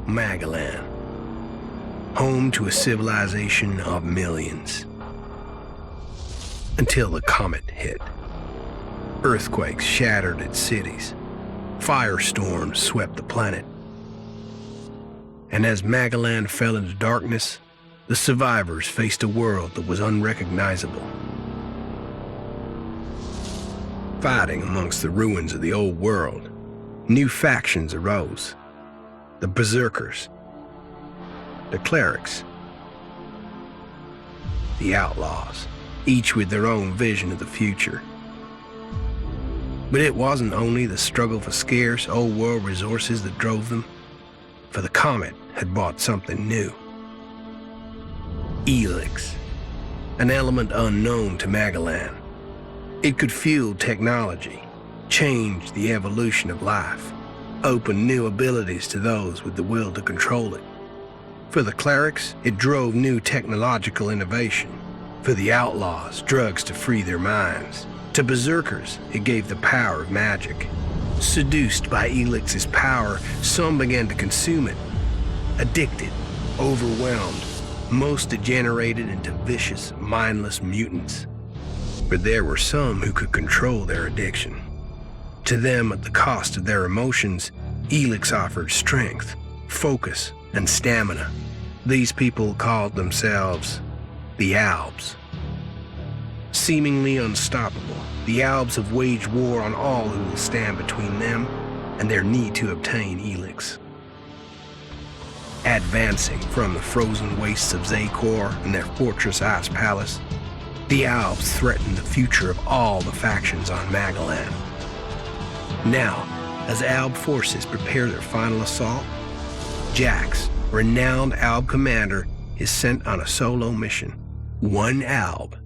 Magalan, home to a civilization of millions. Until the comet hit. Earthquakes shattered its cities. Firestorms swept the planet. And as Magalan fell into darkness, the survivors faced a world that was unrecognizable. Fighting amongst the ruins of the old world, new factions arose. The Berserkers, the Clerics, the Outlaws, each with their own vision of the future. But it wasn't only the struggle for scarce old world resources that drove them, for the comet had brought something new. Elex, an element unknown to Magalan. It could fuel technology, change the evolution of life, open new abilities to those with the will to control it. For the clerics, it drove new technological innovation. For the outlaws, drugs to free their minds. To berserkers, it gave the power of magic. Seduced by Elix's power, some began to consume it. Addicted, overwhelmed, most degenerated into vicious, mindless mutants. But there were some who could control their addiction. To them, at the cost of their emotions, Elex offered strength, focus, and stamina. These people called themselves the Albs. Seemingly unstoppable, the Albs have waged war on all who will stand between them and their need to obtain Elex. Advancing from the frozen wastes of Zakor and their fortress ice palace, the Albs threaten the future of all the factions on Magalan. Now, as Alb forces prepare their final assault, Jax, renowned Alb commander, is sent on a solo mission. One Alb,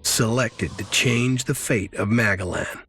selected to change the fate of Magalan.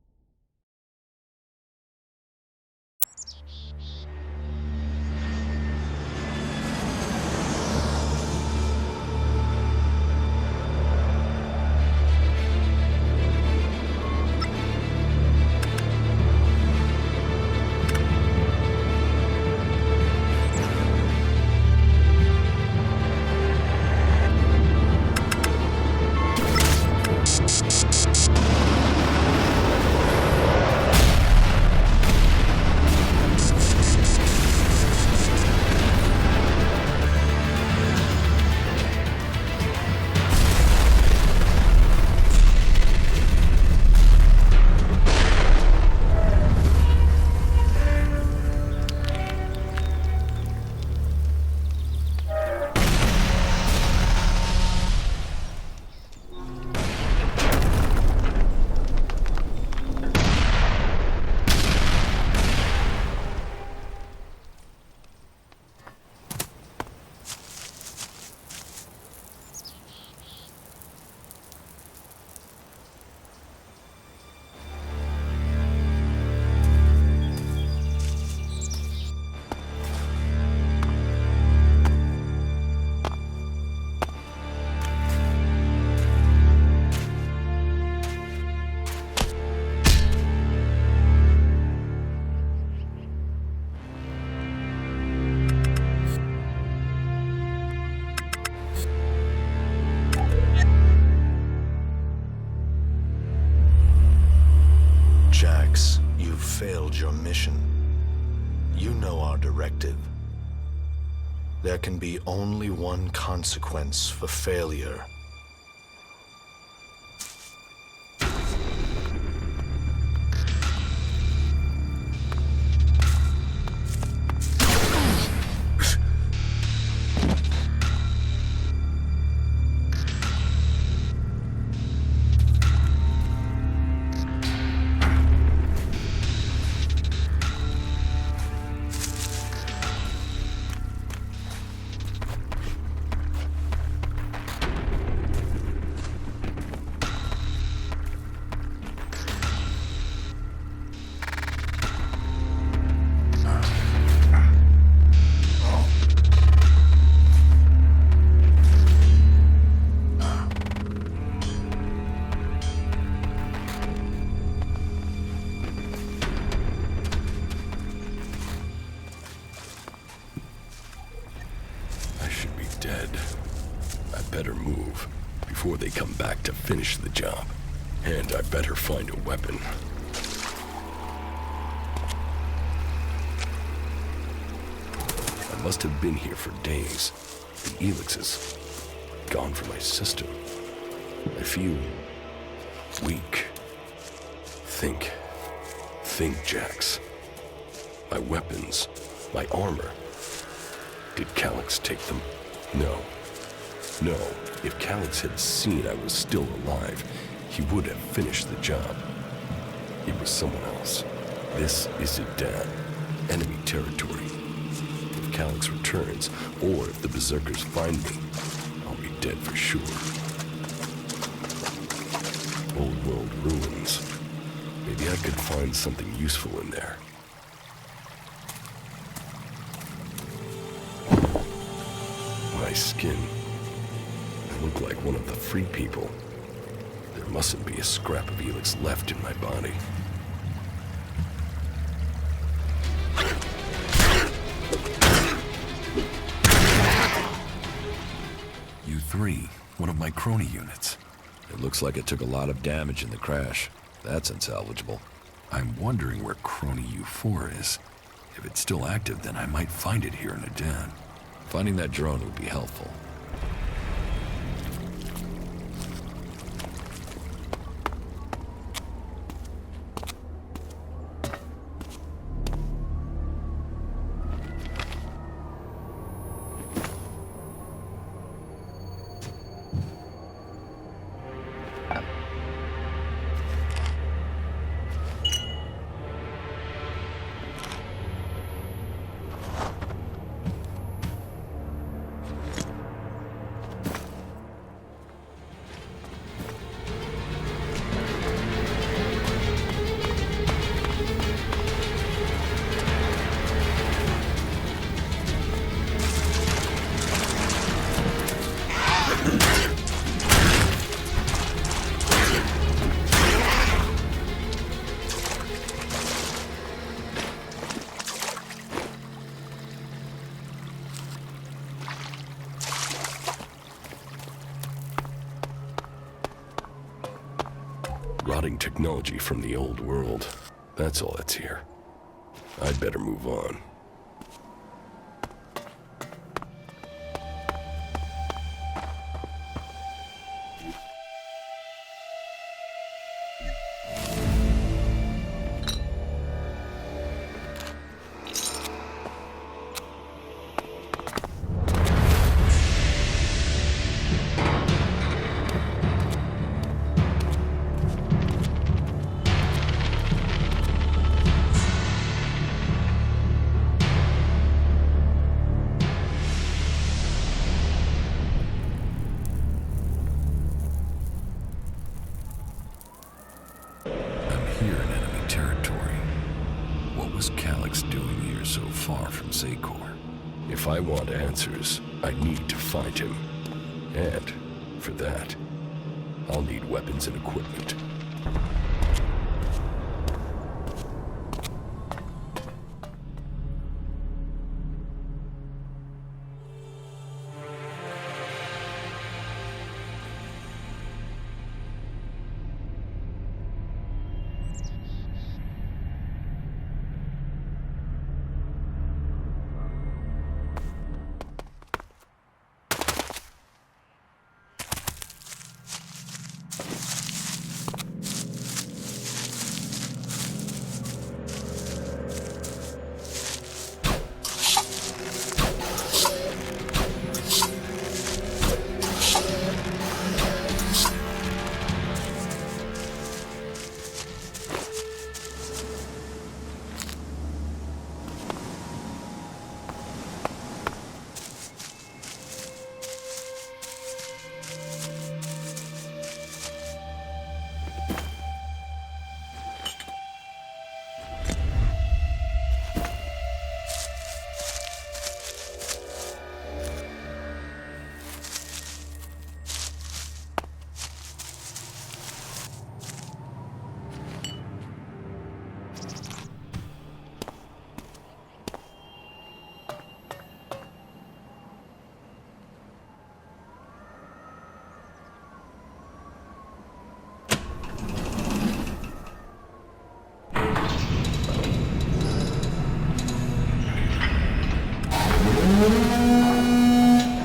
Jax, you've failed your mission. You know our directive. There can be only one consequence for failure. dead. I better move before they come back to finish the job. And I better find a weapon. I must have been here for days. The Elex is gone from my system. I feel weak. Think, Jax. My weapons, my armor. Did Calyx take them? No. If Calyx had seen I was still alive, he would have finished the job. It was someone else. This is Idan, enemy territory. If Calyx returns, or if the Berserkers find me, I'll be dead for sure. Old world ruins. Maybe I could find something useful in there. My skin. I look like one of the free people. There mustn't be a scrap of Elex left in my body. You three, one of my crony units. It looks like it took a lot of damage in the crash. That's unsalvageable. I'm wondering where crony U4 is. If it's still active, then I might find it here in Idan. Finding that drone would be helpful. Rotting technology from the old world. That's all that's here. I'd better move on. Here in enemy territory. What was Calyx doing here so far from Zakor? If I want answers, I need to find him. And, for that, I'll need weapons and equipment.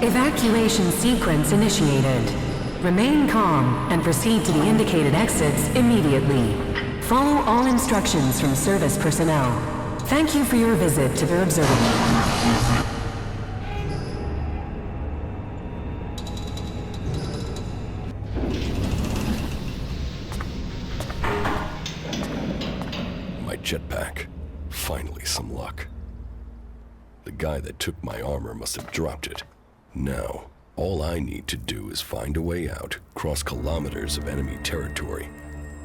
Evacuation sequence initiated. Remain calm and proceed to the indicated exits immediately. Follow all instructions from service personnel. Thank you for your visit to the observatory. My jetpack. Finally some luck. The guy that took my armor must have dropped it. Now, all I need to do is find a way out, cross kilometers of enemy territory,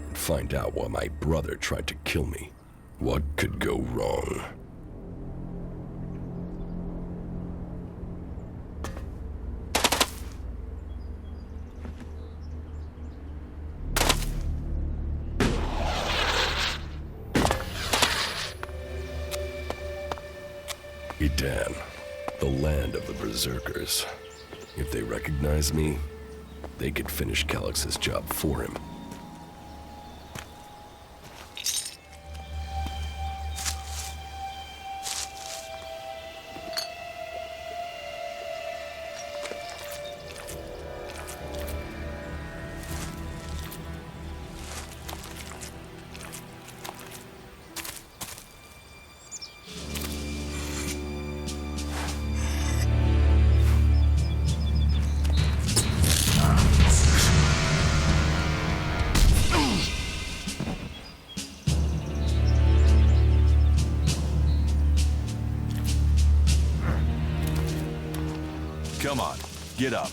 and find out why my brother tried to kill me. What could go wrong? Edan, the land of the Berserkers. If they recognize me, they could finish Calix's job for him. Come on, get up.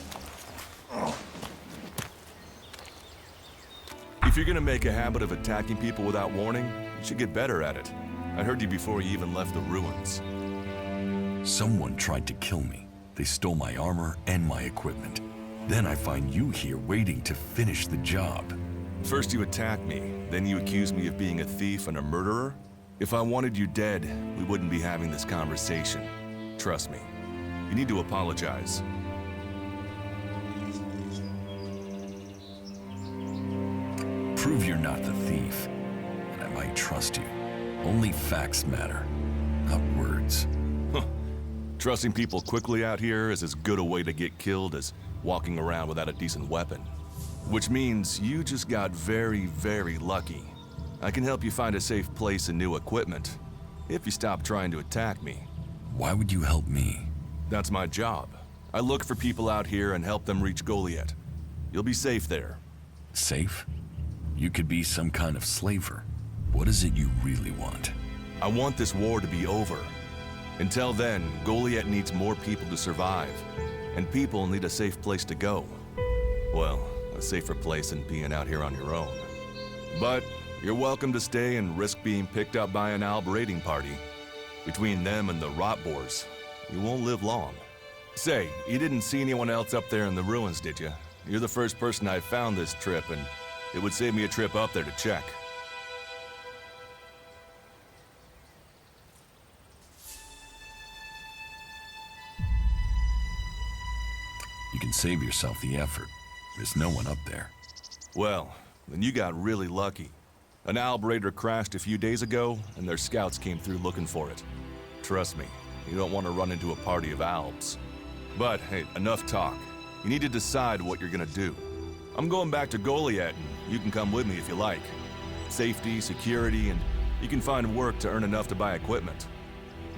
If you're gonna make a habit of attacking people without warning, you should get better at it. I heard you before you even left the ruins. Someone tried to kill me. They stole my armor and my equipment. Then I find you here waiting to finish the job. First you attack me, then you accuse me of being a thief and a murderer? If I wanted you dead, we wouldn't be having this conversation. Trust me. You need to apologize. Prove you're not the thief, and I might trust you. Only facts matter, not words. Trusting people quickly out here is as good a way to get killed as walking around without a decent weapon. Which means you just got very, very lucky. I can help you find a safe place and new equipment, if you stop trying to attack me. Why would you help me? That's my job. I look for people out here and help them reach Goliet. You'll be safe there. Safe? You could be some kind of slaver. What is it you really want? I want this war to be over. Until then, Goliet needs more people to survive, and people need a safe place to go. Well, a safer place than being out here on your own. But you're welcome to stay and risk being picked up by an Alb raiding party. Between them and the Rotboars, you won't live long. Say, you didn't see anyone else up there in the ruins, did you? You're the first person I found this trip, and it would save me a trip up there to check. You can save yourself the effort. There's no one up there. Well, then you got really lucky. An Alb raider crashed a few days ago, and their scouts came through looking for it. Trust me, you don't want to run into a party of Albs. But hey, enough talk. You need to decide what you're gonna do. I'm going back to Goliet, and you can come with me if you like. Safety, security, and you can find work to earn enough to buy equipment.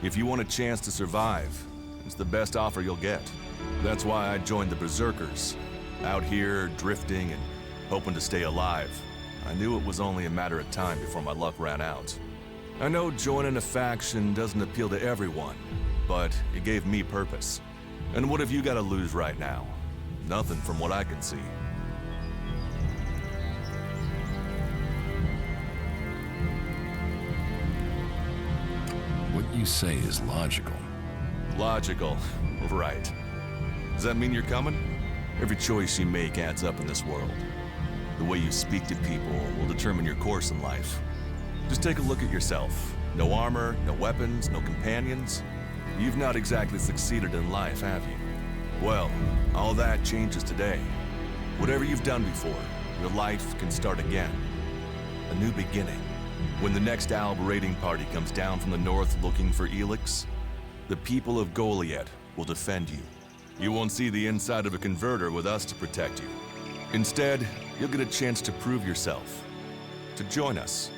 If you want a chance to survive, it's the best offer you'll get. That's why I joined the Berserkers. Out here, drifting and hoping to stay alive. I knew it was only a matter of time before my luck ran out. I know joining a faction doesn't appeal to everyone, but it gave me purpose. And what have you got to lose right now? Nothing from what I can see. What you say is logical. Logical, right. Does that mean you're coming? Every choice you make adds up in this world. The way you speak to people will determine your course in life. Just take a look at yourself. No armor, no weapons, no companions. You've not exactly succeeded in life, have you? Well, all that changes today. Whatever you've done before, your life can start again. A new beginning. When the next Alb raiding party comes down from the north looking for Elex, The people of Goliet will defend you. You won't see the inside of a converter with us to protect you. Instead, you'll get a chance to prove yourself, to join us.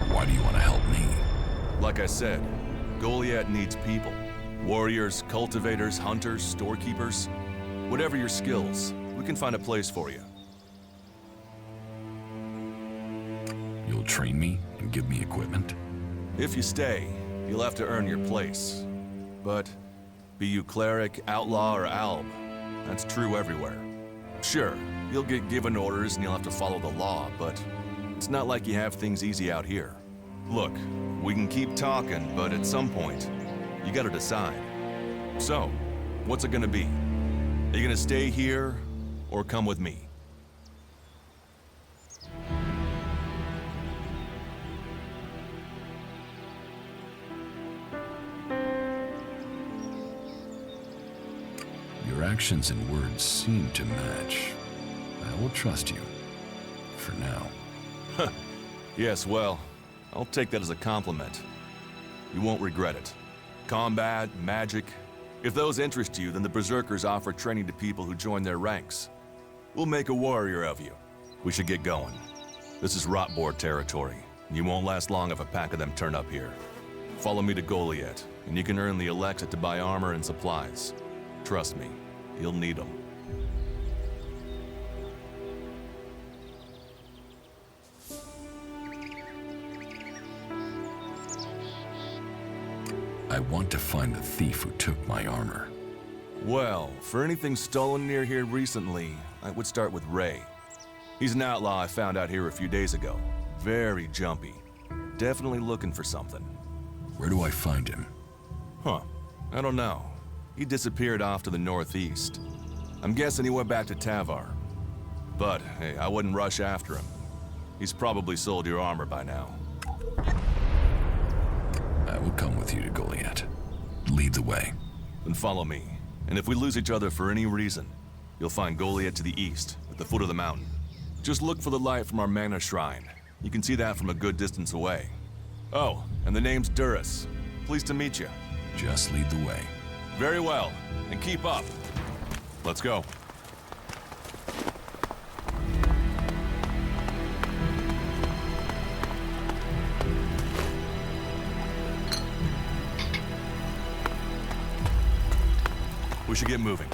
Why do you want to help me? Like I said, Goliet needs people. Warriors, cultivators, hunters, storekeepers. Whatever your skills, we can find a place for you. You'll train me and give me equipment? If you stay, you'll have to earn your place. But be you cleric, outlaw, or alb, that's true everywhere. Sure, you'll get given orders and you'll have to follow the law, but it's not like you have things easy out here. Look, we can keep talking, but at some point, you gotta decide. So, what's it gonna be? Are you gonna stay here, or come with me? Your actions and words seem to match. I will trust you. For now. Yes, well, I'll take that as a compliment. You won't regret it. Combat, magic. If those interest you, then the Berserkers offer training to people who join their ranks. We'll make a warrior of you. We should get going. This is Rotboard territory, and you won't last long if a pack of them turn up here. Follow me to Goliet, and you can earn the Elex to buy armor and supplies. Trust me, you'll need them. I want to find the thief who took my armor. Well, for anything stolen near here recently, I would start with Ray. He's an outlaw I found out here a few days ago. Very jumpy. Definitely looking for something. Where do I find him? Huh. I don't know. He disappeared off to the northeast. I'm guessing he went back to Tavar. But, hey, I wouldn't rush after him. He's probably sold your armor by now. I will come with you to Goliet. Lead the way. Then follow me. And if we lose each other for any reason, you'll find Goliet to the east, at the foot of the mountain. Just look for the light from our mana shrine. You can see that from a good distance away. Oh, and the name's Duras. Pleased to meet you. Just lead the way. Very well, and keep up. Let's go. We should get moving.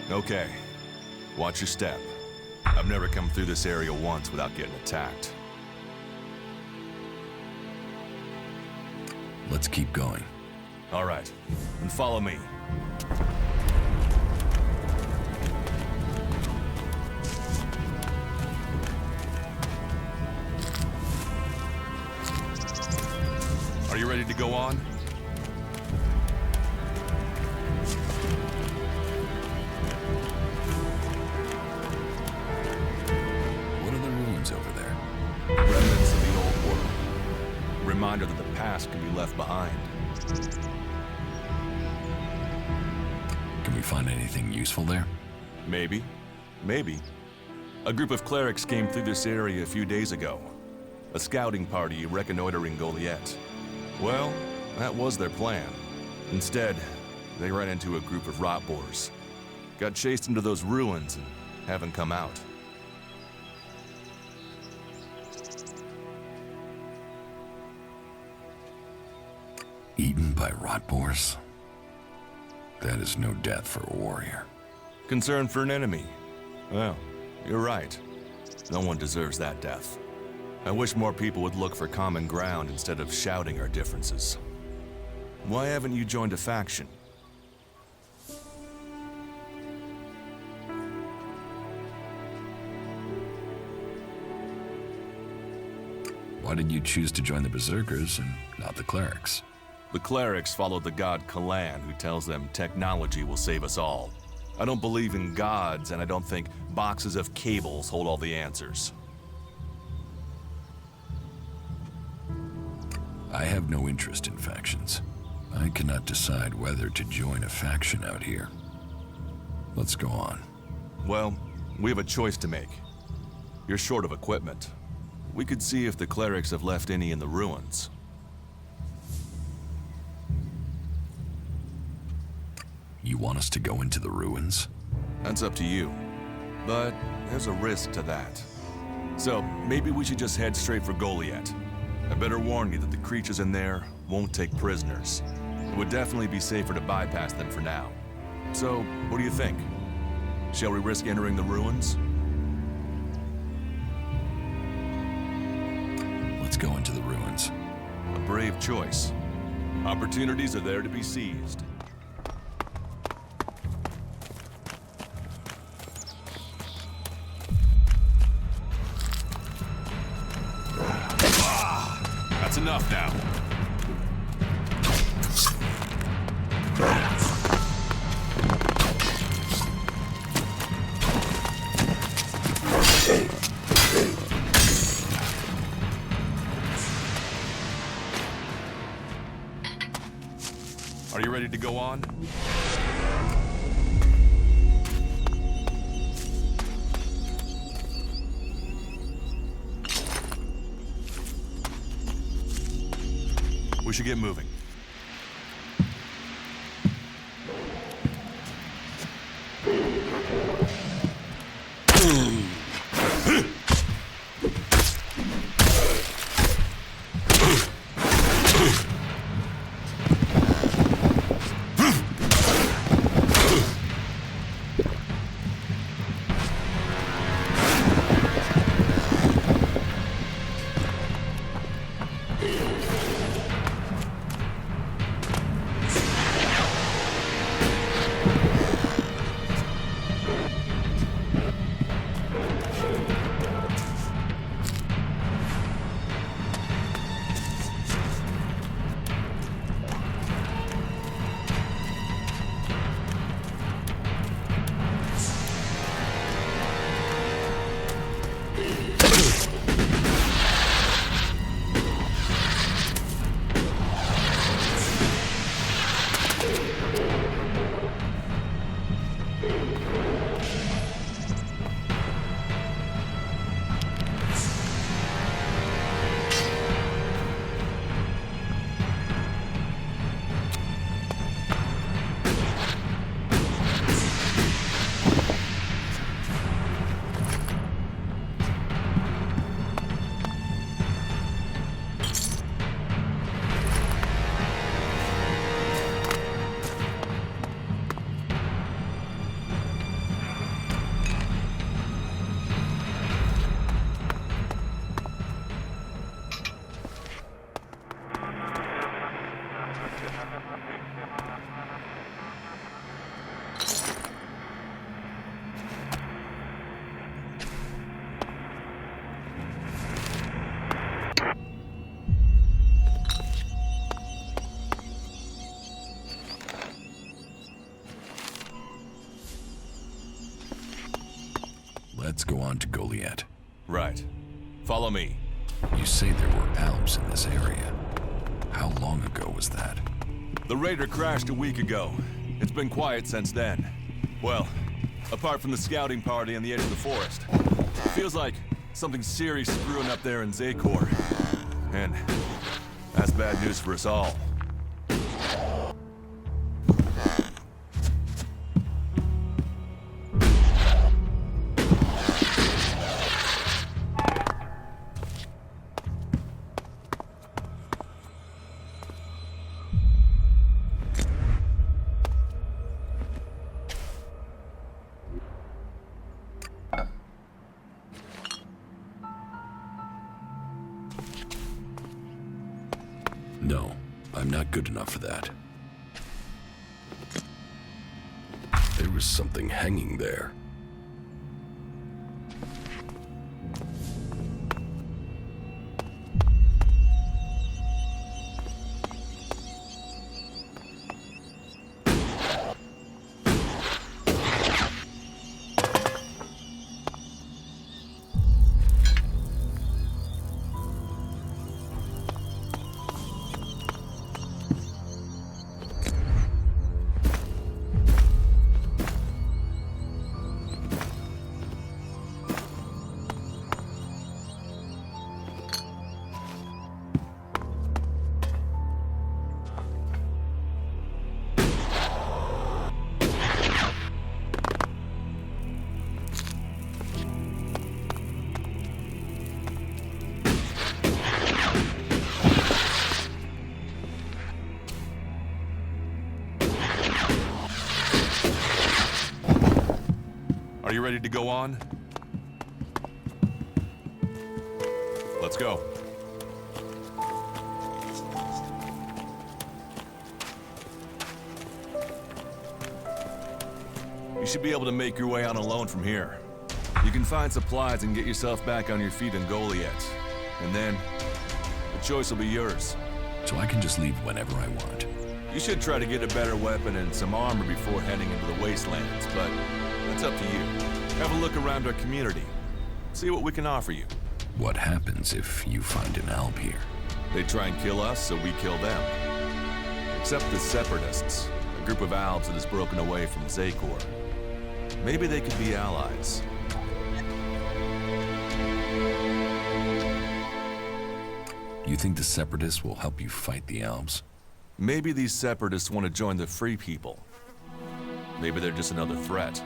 Okay, watch your step. I've never come through this area once without getting attacked. Let's keep going. All right, then follow me. Are you ready to go on? What are the ruins over there? Remnants of the old world. Reminder that the past can be left behind. Can we find anything useful there? Maybe. Maybe. A group of clerics came through this area a few days ago. A scouting party reconnoitering Goliet. Well, that was their plan. Instead, they ran into a group of rotboars. Got chased into those ruins and haven't come out. Eaten by rotboars? That is no death for a warrior. Concern for an enemy? Well, you're right. No one deserves that death. I wish more people would look for common ground instead of shouting our differences. Why haven't you joined a faction? Why did you choose to join the Berserkers and not the clerics? The clerics follow the god Kalan, who tells them technology will save us all. I don't believe in gods, and I don't think boxes of cables hold all the answers. I have no interest in factions. I cannot decide whether to join a faction out here. Let's go on. Well, We have a choice to make. You're short of equipment. We could see if the clerics have left any in the ruins. You want us to go into the ruins? That's up to you. But there's a risk to that. So maybe we should just head straight for Goliet. I better warn you that the creatures in there won't take prisoners. It would definitely be safer to bypass them for now. So, what do you think? Shall we risk entering the ruins? Let's go into the ruins. A brave choice. Opportunities are there to be seized. That's enough now. Are you ready to go on? We should get moving. Let's go on to Goliet. Right. Follow me. You say there were Alps in this area. How long ago was that? The raider crashed a week ago. It's been quiet since then. Well, apart from the scouting party on the edge of the forest. Feels like something serious is brewing up there in Zakor. And that's bad news for us all. No, I'm not good enough for that. There was something hanging there. Are you ready to go on? Let's go. You should be able to make your way on alone from here. You can find supplies and get yourself back on your feet in Goliet. And then, the choice will be yours. So I can just leave whenever I want. You should try to get a better weapon and some armor before heading into the wastelands, but that's up to you. Have a look around our community. See what we can offer you. What happens if you find an alb here? They try and kill us, so we kill them. Except the Separatists, a group of Albs that has broken away from Zakor. Maybe they could be allies. You think the Separatists will help you fight the Albs? Maybe these Separatists want to join the Free People. Maybe they're just another threat.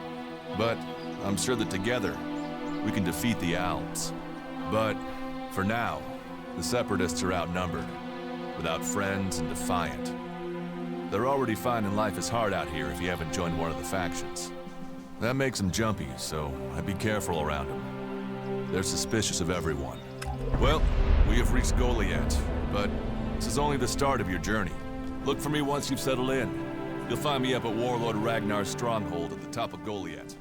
But I'm sure that together, we can defeat the Albs. But for now, the Separatists are outnumbered, without friends and defiant. They're already finding life is hard out here if you haven't joined one of the factions. That makes them jumpy, so I'd be careful around them. They're suspicious of everyone. Well, we have reached Goliet, but this is only the start of your journey. Look for me once you've settled in. You'll find me up at Warlord Ragnar's stronghold at the top of Goliet.